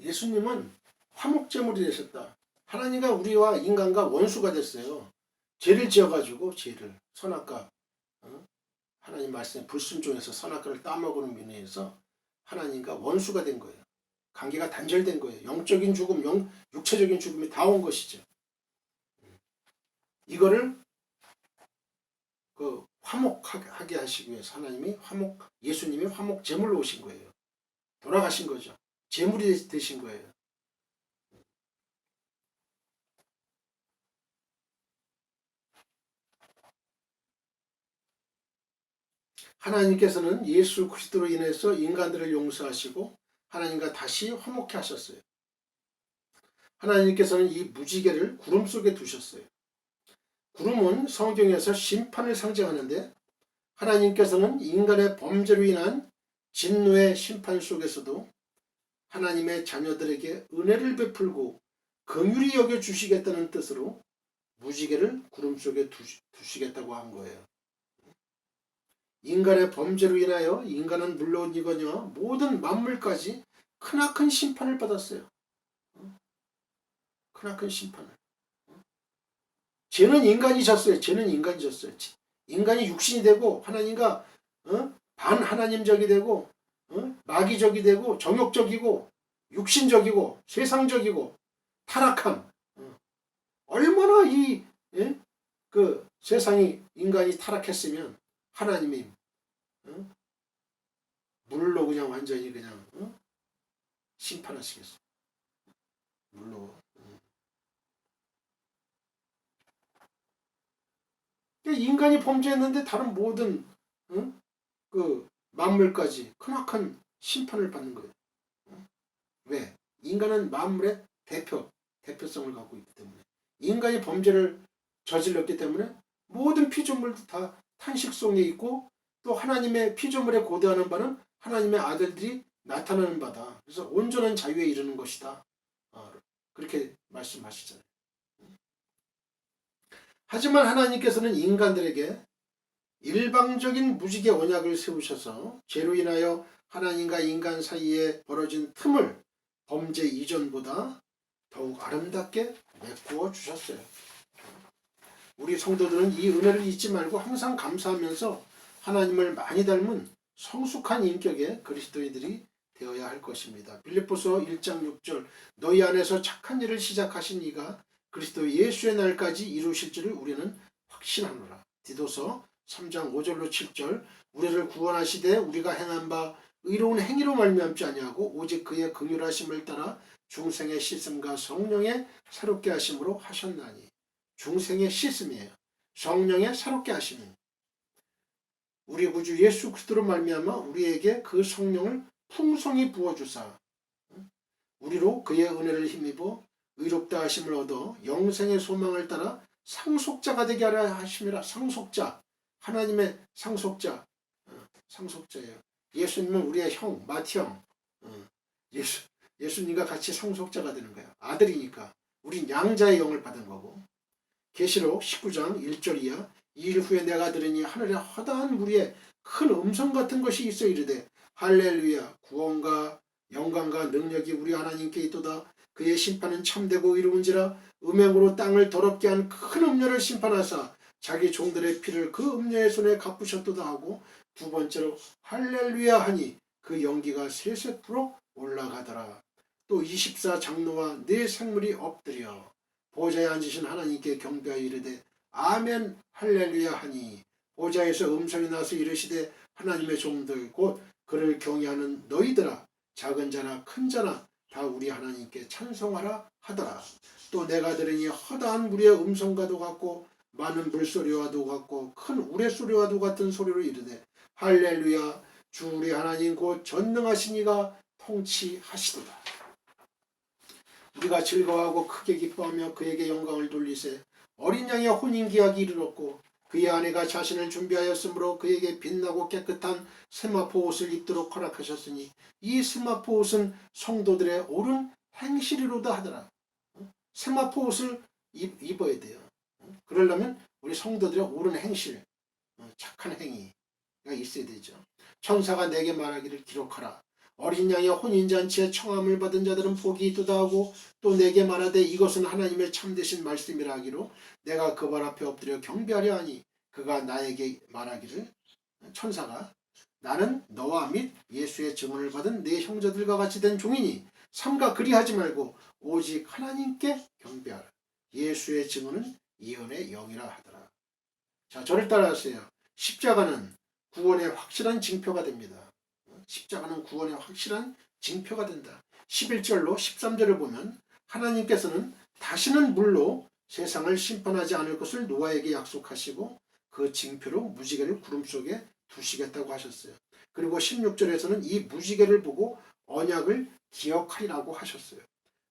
예수님은 화목제물이 되셨다. 하나님과 우리와 인간과 원수가 됐어요. 죄를 지어가지고 죄를 선악과 하나님 말씀에 불순종해서 선악과를 따먹는 면에서 하나님과 원수가 된 거예요. 관계가 단절된 거예요. 영적인 죽음, 육체적인 죽음이 다 온 것이죠. 이거를 화목하게 하시기 위해서 하나님이 예수님이 화목 제물로 오신 거예요. 돌아가신 거죠. 제물이 되신 거예요. 하나님께서는 예수 그리스도로 인해서 인간들을 용서하시고 하나님과 다시 화목케 하셨어요. 하나님께서는 이 무지개를 구름 속에 두셨어요. 구름은 성경에서 심판을 상징하는데 하나님께서는 인간의 범죄로 인한 진노의 심판 속에서도 하나님의 자녀들에게 은혜를 베풀고 긍휼히 여겨주시겠다는 뜻으로 무지개를 구름 속에 두시겠다고 한 거예요. 인간의 범죄로 인하여 인간은 물론이거니와 모든 만물까지 크나큰 심판을 받았어요. 크나큰 심판을. 죄는 인간이 졌어요. 죄는 인간이 졌어요. 인간이 육신이 되고 하나님과 반하나님적이 되고 마귀적이 되고 정욕적이고 육신적이고 세상적이고 타락함. 얼마나 그 세상이 인간이 타락했으면 하나님이 물로 그냥 완전히 그냥 심판하시겠어요. 물로. 인간이 범죄했는데 다른 모든 그 만물까지 크나큰 심판을 받는 거예요. 왜? 인간은 만물의 대표성을 갖고 있기 때문에 인간이 범죄를 저질렀기 때문에 모든 피조물도 다 탄식송에 있고 또 하나님의 피조물에 고대하는 바는 하나님의 아들들이 나타나는 바다. 그래서 온전한 자유에 이르는 것이다. 그렇게 말씀하시잖아요. 하지만 하나님께서는 인간들에게 일방적인 무지개 언약을 세우셔서 죄로 인하여 하나님과 인간 사이에 벌어진 틈을 범죄 이전보다 더욱 아름답게 메꾸어 주셨어요. 우리 성도들은 이 은혜를 잊지 말고 항상 감사하면서 하나님을 많이 닮은 성숙한 인격의 그리스도인들이 되어야 할 것입니다. 빌립보서 1장 6절 너희 안에서 착한 일을 시작하신 이가 그리스도 예수의 날까지 이루실 줄을 우리는 확신하노라. 디도서 3장 5절로 7절 우리를 구원하시되 우리가 행한 바 의로운 행위로 말미암지 아니하고 오직 그의 긍휼하심을 따라 중생의 씻음과 성령의 새롭게 하심으로 하셨나니. 중생의 씻음이에요. 성령의 새롭게 하심이. 우리 구주 예수 그리스도로 말미암아 우리에게 그 성령을 풍성히 부어주사 우리로 그의 은혜를 힘입어 의롭다 하심을 얻어 영생의 소망을 따라 상속자가 되게 하려 하심이라. 상속자, 하나님의 상속자, 상속자예요. 예수님은 우리의 형, 마티 형. 예수님과 같이 상속자가 되는 거예요. 아들이니까. 우린 양자의 영을 받은 거고. 계시록 19장 1절 이하 이 일 후에 내가 들으니 하늘에 허다한 무리에 큰 음성 같은 것이 있어 이르되 할렐루야 구원과 영광과 능력이 우리 하나님께 있도다. 그의 심판은 참되고 이루은지라. 음행으로 땅을 더럽게 한 큰 음녀를 심판하사 자기 종들의 피를 그 음녀의 손에 갚으셨도다 하고 두 번째로 할렐루야 하니 그 연기가 세세프로 올라가더라. 또 24 장로와 네 생물이 엎드려 보좌에 앉으신 하나님께 경배하여 이르되 아멘 할렐루야 하니 보좌에서 음성이 나서 이르시되 하나님의 종들 곧 그를 경외하는 너희들아 작은 자나 큰 자나 다 우리 하나님께 찬송하라 하더라. 또 내가 들으니 허다한 무리의 음성과도 같고 많은 물소리와도 같고 큰 우레소리와도 같은 소리로 이르되 할렐루야 주 우리 하나님 곧 전능하신 이가 통치하시도다. 우리가 즐거워하고 크게 기뻐하며 그에게 영광을 돌리세. 어린 양의 혼인기약이 이르렀고 그의 아내가 자신을 준비하였으므로 그에게 빛나고 깨끗한 세마포 옷을 입도록 허락하셨으니 이 세마포 옷은 성도들의 옳은 행실이로다 하더라. 세마포 옷을 입어야 돼요. 그러려면 우리 성도들의 옳은 행실, 착한 행위가 있어야 되죠. 천사가 내게 말하기를 기록하라. 어린 양의 혼인잔치에 청함을 받은 자들은 복이 있도다 하고 또 내게 말하되 이것은 하나님의 참되신 말씀이라 하기로 내가 그 발 앞에 엎드려 경배하려 하니 그가 나에게 말하기를 천사가 나는 너와 및 예수의 증언을 받은 네 형제들과 같이 된 종이니 삼가 그리하지 말고 오직 하나님께 경배하라. 예수의 증언은 예언의 영이라 하더라. 자, 저를 따라하세요. 십자가는 구원의 확실한 징표가 됩니다. 십자가는 구원의 확실한 징표가 된다. 11절로 13절을 보면 하나님께서는 다시는 물로 세상을 심판하지 않을 것을 노아에게 약속하시고 그 징표로 무지개를 구름 속에 두시겠다고 하셨어요. 그리고 16절에서는 이 무지개를 보고 언약을 기억하리라고 하셨어요.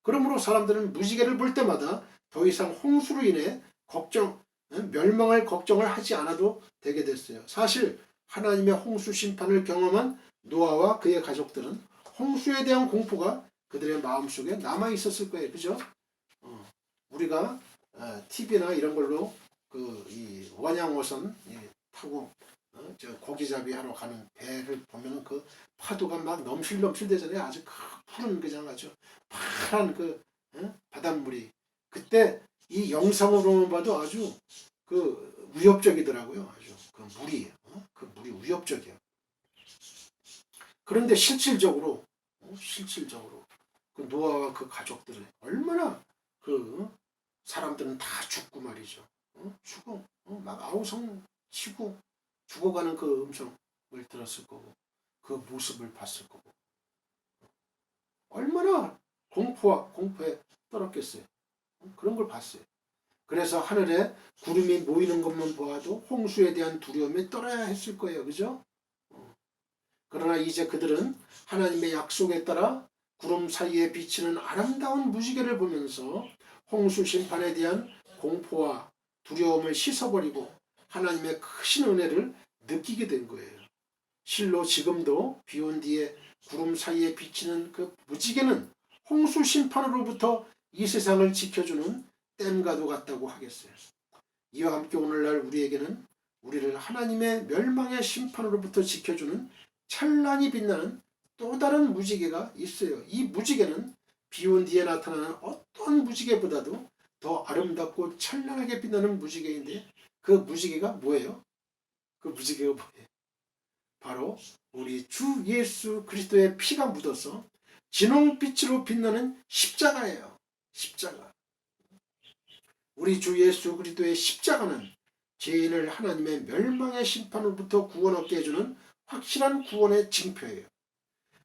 그러므로 사람들은 무지개를 볼 때마다 더 이상 홍수로 인해 멸망할 걱정을 하지 않아도 되게 됐어요. 사실 하나님의 홍수 심판을 경험한 노아와 그의 가족들은 홍수에 대한 공포가 그들의 마음속에 남아 있었을 거예요. 그죠? 우리가 TV나 이런 걸로 이 원양어선 타고 저 고기잡이 하러 가는 배를 보면 그 파도가 막 넘실넘실 되잖아요. 아주 푸른 그냥 아주 파란 바닷물이 그때 이 영상으로만 봐도 아주 위협적이더라고요. 아주 그 물이 위협적이야. 그런데 실질적으로 그 노아와 그 가족들은 얼마나 사람들은 다 죽고 말이죠. 죽어 막 아우성 치고 죽어가는 그 음성을 들었을 거고 그 모습을 봤을 거고 얼마나 공포에 떨었겠어요. 그런 걸 봤어요. 그래서 하늘에 구름이 모이는 것만 보아도 홍수에 대한 두려움에 떨어야 했을 거예요. 그죠? 그러나 이제 그들은 하나님의 약속에 따라 구름 사이에 비치는 아름다운 무지개를 보면서 홍수 심판에 대한 공포와 두려움을 씻어버리고 하나님의 크신 은혜를 느끼게 된 거예요. 실로 지금도 비온 뒤에 구름 사이에 비치는 그 무지개는 홍수 심판으로부터 이 세상을 지켜주는 댐과도 같다고 하겠어요. 이와 함께 오늘날 우리에게는 우리를 하나님의 멸망의 심판으로부터 지켜주는 찬란히 빛나는 또 다른 무지개가 있어요. 이 무지개는 비온 뒤에 나타나는 어떤 무지개보다도 더 아름답고 찬란하게 빛나는 무지개인데 그 무지개가 뭐예요? 그 무지개가 뭐예요? 바로 우리 주 예수 그리스도의 피가 묻어서 진홍빛으로 빛나는 십자가예요. 십자가. 우리 주 예수 그리스도의 십자가는 죄인을 하나님의 멸망의 심판으로부터 구원 얻게 해주는 확실한 구원의 징표예요.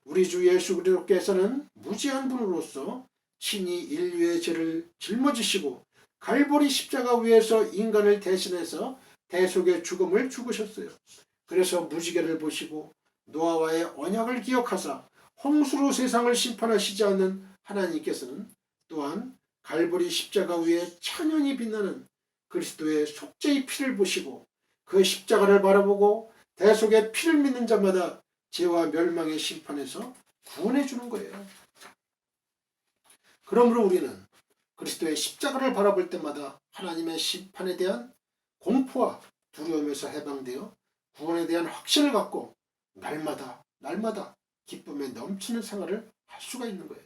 우리 주 예수 그리스도께서는 무지한 분으로서 친히 인류의 죄를 짊어지시고 갈보리 십자가 위에서 인간을 대신해서 대속의 죽음을 죽으셨어요. 그래서 무지개를 보시고 노아와의 언약을 기억하사 홍수로 세상을 심판하시지 않는 하나님께서는 또한 갈보리 십자가 위에 찬연히 빛나는 그리스도의 속죄의 피를 보시고 그 십자가를 바라보고 대속의 피를 믿는 자마다 죄와 멸망의 심판에서 구원해 주는 거예요. 그러므로 우리는 그리스도의 십자가를 바라볼 때마다 하나님의 심판에 대한 공포와 두려움에서 해방되어 구원에 대한 확신을 갖고 날마다 기쁨에 넘치는 생활을 할 수가 있는 거예요.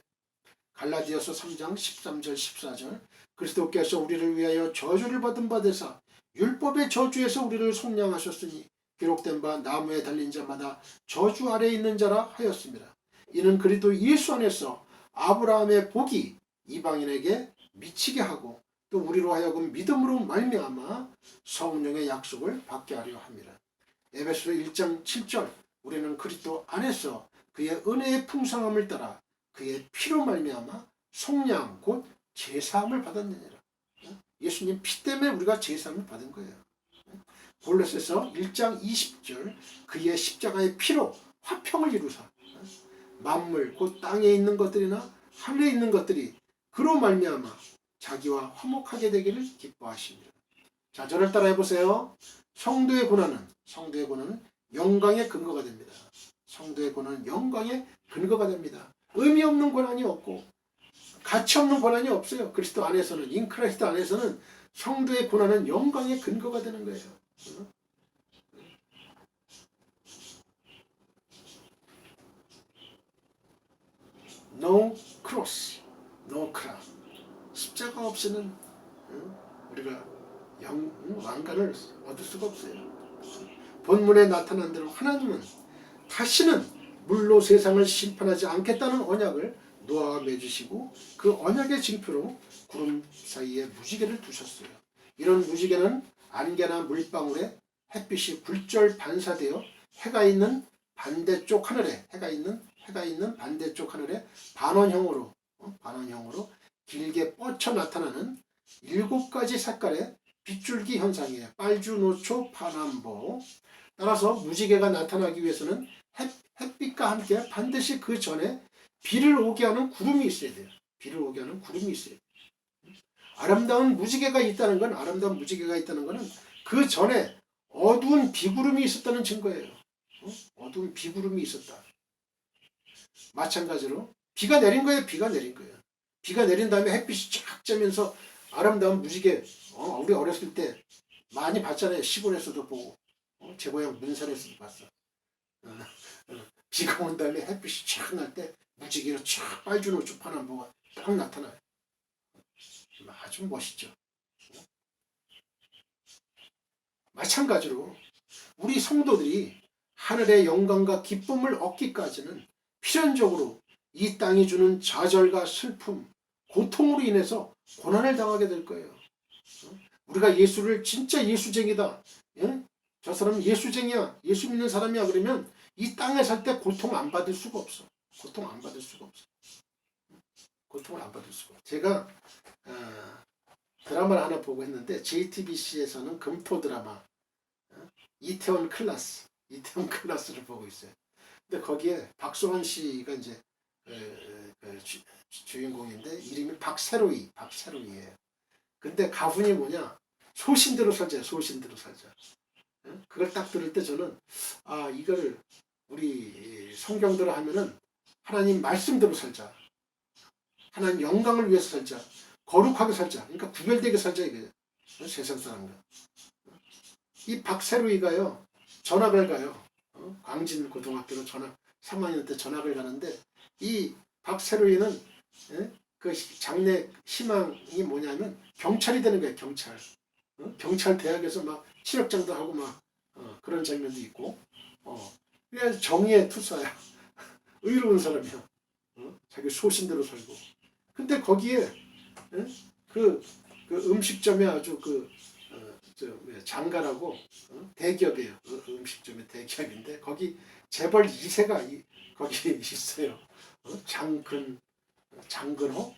갈라디아서 3장 13절 14절 그리스도께서 우리를 위하여 저주를 받은 바 되사 율법의 저주에서 우리를 속량하셨으니 기록된 바 나무에 달린 자마다 저주 아래에 있는 자라 하였습니다. 이는 그리스도 예수 안에서 아브라함의 복이 이방인에게 미치게 하고 또 우리로 하여금 믿음으로 말미암아 성령의 약속을 받게 하려 합니다. 에베소서 1장 7절 우리는 그리스도 안에서 그의 은혜의 풍성함을 따라 그의 피로 말미암아 속량 곧 제사함을 받았느니라. 예수님 피 때문에 우리가 제사함을 받은 거예요. 골로새서 1장 20절 그의 십자가의 피로 화평을 이루사 만물 곧 땅에 있는 것들이나 하늘에 있는 것들이 그로 말미암아 자기와 화목하게 되기를 기뻐하십니다. 자, 저를 따라 해보세요. 성도의 고난은 영광의 근거가 됩니다. 성도의 고난은 영광의 근거가 됩니다. 의미 없는 고난이 없고 가치 없는 고난이 없어요. 그리스도 안에서는 인크리스트 안에서는 성도의 고난은 영광의 근거가 되는 거예요. no cross, no crown. 십자가 없이는 우리가 왕관을 얻을 수가 없어요. 본문에 나타난 대로 하나님은 다시는 물로 세상을 심판하지 않겠다는 언약을 노아와 맺으시고 그 언약의 징표로 구름 사이에 무지개를 두셨어요. 이런 무지개는 안개나 물방울에 햇빛이 굴절 반사되어 해가 있는 반대쪽 하늘에 해가 있는 반대쪽 하늘에 반원형으로 길게 뻗쳐 나타나는 7가지 색깔의 빗줄기 현상이에요. 빨주, 노초, 파남보. 따라서 무지개가 나타나기 위해서는 햇빛과 함께 반드시 그 전에 비를 오게 하는 구름이 있어야 돼요. 비를 오게 하는 구름이 있어야 돼요. 아름다운 무지개가 있다는 거는 그 전에 어두운 비구름이 있었다는 증거예요. 어두운 비구름이 있었다. 마찬가지로 비가 내린 거예요. 비가 내린 다음에 햇빛이 쫙 쬐면서 아름다운 무지개. 우리 어렸을 때 많이 봤잖아요. 시골에서도 보고. 제 고향 문산에서도 봤어. 비가 온 다음에 햇빛이 쫙 날 때 무지개가 쫙 빨주노 파남보가 딱 나타나요. 아주 멋있죠. 마찬가지로 우리 성도들이 하늘의 영광과 기쁨을 얻기까지는 필연적으로 이 땅이 주는 좌절과 슬픔, 고통으로 인해서 고난을 당하게 될 거예요. 우리가 예수를 진짜 예수쟁이다. 저 사람은 예수쟁이야. 예수 믿는 사람이야. 그러면 이 땅에 살 때 고통 안 받을 수가 없어. 고통을 안 받을 수가 없어. 제가 드라마를 하나 보고 했는데 JTBC에서는 금토 드라마 이태원 클라스를 보고 있어요. 근데 거기에 박소환 씨가 이제 주인공인데 이름이 박세로이예요. 근데 가훈이 뭐냐? 소신대로 살자. 그걸 딱 들을 때 저는 이걸 우리 성경대로 하면은 하나님 말씀대로 살자. 하나님 영광을 위해서 살자. 거룩하게 살자. 그러니까 구별되게 살자 이거예요. 세상 사람과. 이 박세로이가요. 전학을 가요. 광진 고등학교로 3학년 때 전학을 가는데 이 박세로이는 그 장래 희망이 뭐냐면 경찰이 되는 거예요. 경찰 대학에서 막 실업장도 하고 막 그런 장면도 있고 그래서 정의의 투사야. 의로운 사람이야. 자기 소신대로 살고. 근데 거기에 그 음식점에 아주 장가라고 대기업이에요. 음식점의 대기업인데 거기 재벌 2세가 거기 있어요. 장근호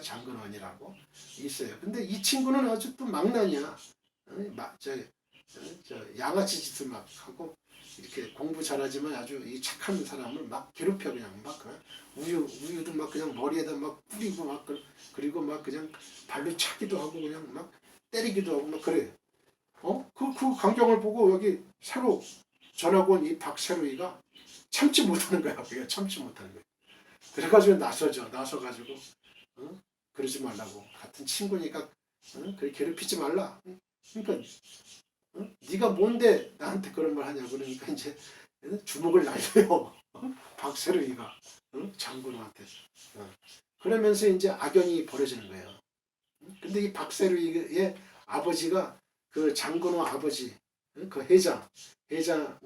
장근원이라고 있어요. 근데 이 친구는 아주 또 망나니야. 양아치 짓을 막 하고 이렇게 공부 잘하지만 아주 이 착한 사람을 막 괴롭혀 그냥 막 우유도 막 그냥 머리에다 막 뿌리고 막 그리고 막 그냥 발로 차기도 하고 그냥 막 때리기도 하고 막 그래. 그 광경을 보고 여기 새로 전학 온 이 박세로이가 참지 못하는 거야. 그게 참지 못하는 거야. 그래가지고 나서가지고 그러지 말라고. 같은 친구니까 그래 괴롭히지 말라. 그러니까 네가 뭔데 나한테 그런 말 하냐. 그러니까 이제 주먹을 날려요. 박세로이가 장군한테. 그러면서 이제 악연이 벌어지는 거예요. 근데 이 박세로이의 아버지가 그 장군호 아버지, 그 회장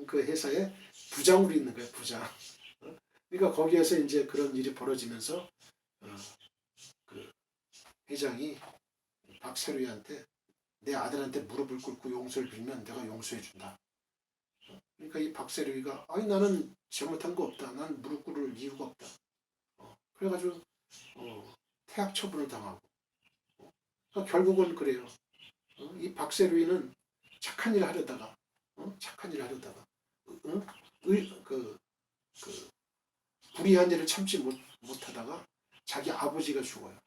그 회사의 부장으로 있는 거예요. 부장. 그러니까 거기에서 이제 그런 일이 벌어지면서 그 회장이 박세로이한테 내 아들한테 무릎을 꿇고 용서를 빌면 내가 용서해 준다. 그러니까 이 박세로이가 나는 잘못한 거 없다. 난 무릎 꿇을 이유가 없다. 그래가지고 태학 처분을 당하고. 그러니까 결국은 그래요. 이 박세로이는 착한 일을 하려다가 불의한 일을 참지 못하다가 자기 아버지가 죽어요.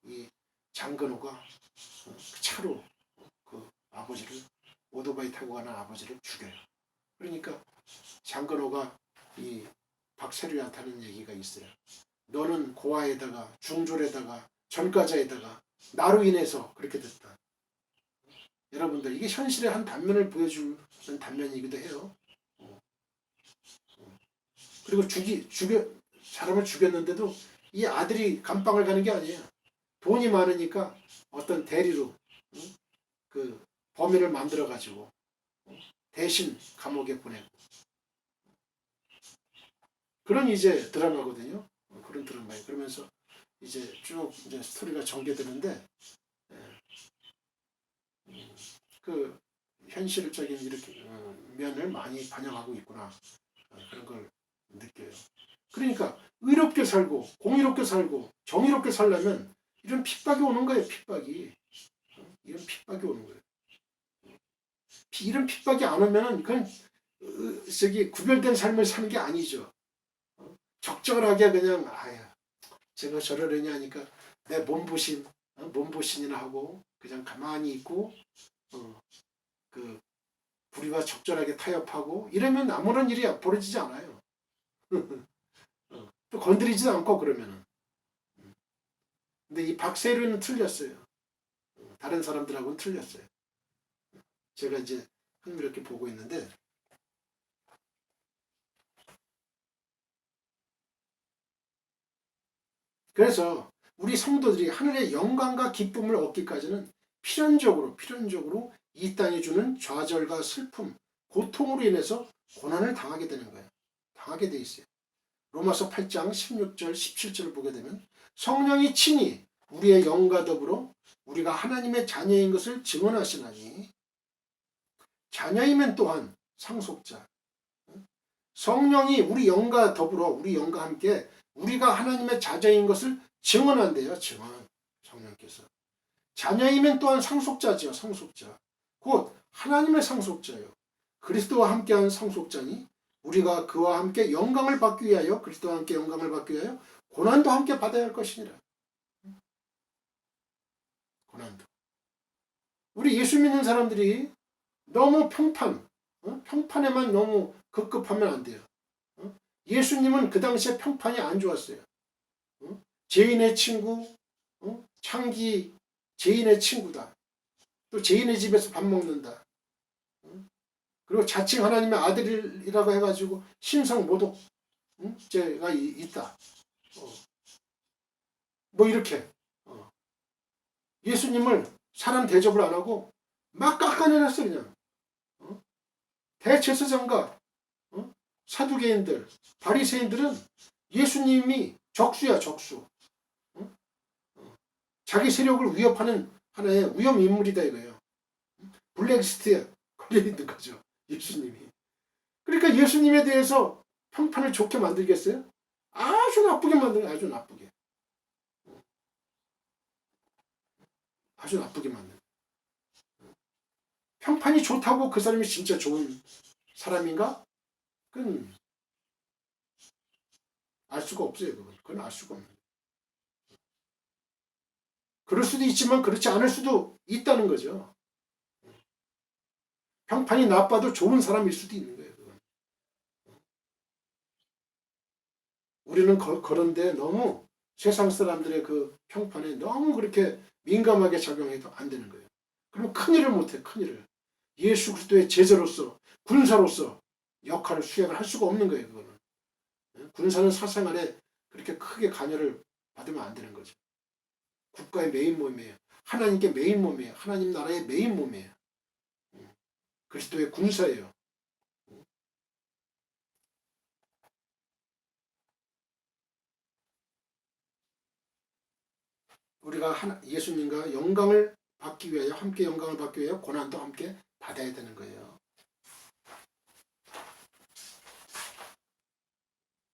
이 장근호가 차로 그 아버지를 오토바이 타고 가는 아버지를 죽여요. 그러니까 장근호가 이 박세로이한테 하는 얘기가 있어요. 너는 고아에다가 중졸에다가 전과자에다가 나로 인해서 그렇게 됐다. 여러분들 이게 현실의 한 단면을 보여주는 단면이기도 해요. 그리고 사람을 죽였는데도 이 아들이 감방을 가는 게 아니에요. 돈이 많으니까 어떤 대리로 그 범인을 만들어 가지고 대신 감옥에 보내고 그런 이제 드라마거든요. 그런 드라마예요. 그러면서 이제 쭉 이제 스토리가 전개되는데 그 현실적인 이렇게 면을 많이 반영하고 있구나 그런 걸 느껴요. 그러니까 의롭게 살고 공의롭게 살고 정의롭게 살려면 이런 핍박이 오는 거예요. 핍박이 이런 핍박이 오는 거예요. 이런 핍박이 안 오면은 그건 저기 구별된 삶을 사는 게 아니죠. 적절하게 그냥 아야 제가 저러려니 하니까 내 몸보신 몸보신이나 하고 그냥 가만히 있고 그 불의와 적절하게 타협하고 이러면 아무런 일이 벌어지지 않아요. 또 건드리지도 않고 그러면은. 근데 이 박세리는 틀렸어요. 다른 사람들하고는 틀렸어요. 제가 이제 흥미롭게 보고 있는데 그래서 우리 성도들이 하늘의 영광과 기쁨을 얻기까지는 필연적으로 이 땅이 주는 좌절과 슬픔, 고통으로 인해서 고난을 당하게 되는 거예요. 당하게 돼 있어요. 로마서 8장 16절 17절을 보게 되면 성령이 친히 우리의 영과 더불어 우리가 하나님의 자녀인 것을 증언하시나니 자녀이면 또한 상속자 성령이 우리 영과 더불어 우리 영과 함께 우리가 하나님의 자녀인 것을 증언한대요. 증언 성령께서 자녀이면 또한 상속자지요. 상속자 곧 하나님의 상속자요. 그리스도와 함께한 상속자니 우리가 그와 함께 영광을 받기 위하여 그리스도와 함께 영광을 받기 위하여 고난도 함께 받아야 할 것이니라. 고난도 우리 예수 믿는 사람들이 너무 평판에만 너무 급급하면 안 돼요. 예수님은 그 당시에 평판이 안 좋았어요. 죄인의 친구, 창기 죄인의 친구다. 또 죄인의 집에서 밥 먹는다. 그리고 자칭 하나님의 아들이라고 해가지고 신성 모독죄가 있다. 뭐 이렇게 예수님을 사람 대접을 안 하고 막 깎아내렸어 그냥. 대제사장과 사두개인들, 바리새인들은 예수님이 적수야 적수. 자기 세력을 위협하는 하나의 위험 인물이다 이거예요. 블랙리스트에 걸려 있는 거죠. 예수님이. 그러니까 예수님에 대해서 평판을 좋게 만들겠어요? 아주 나쁘게 만들어요. 아주 나쁘게. 아주 나쁘게 만들어요. 평판이 좋다고 그 사람이 진짜 좋은 사람인가? 그건 알 수가 없어요. 그건 알 수가 없는 거예요. 그럴 수도 있지만 그렇지 않을 수도 있다는 거죠. 평판이 나빠도 좋은 사람일 수도 있는 거예요. 그건. 우리는 그런데 너무 세상 사람들의 그 평판에 너무 그렇게 민감하게 작용해도 안 되는 거예요. 그럼 큰일을 못해. 큰일을. 예수 그리스도의 제자로서 군사로서 역할을 수행을 할 수가 없는 거예요. 그거는. 군사는 사생활에 그렇게 크게 관여를 받으면 안 되는 거죠. 국가의 메인 몸이에요. 하나님께 메인 몸이에요. 하나님 나라의 메인 몸이에요. 그리스도의 군사예요. 우리가 예수님과 영광을 받기 위하여 함께 영광을 받기 위하여 고난도 함께 받아야 되는 거예요.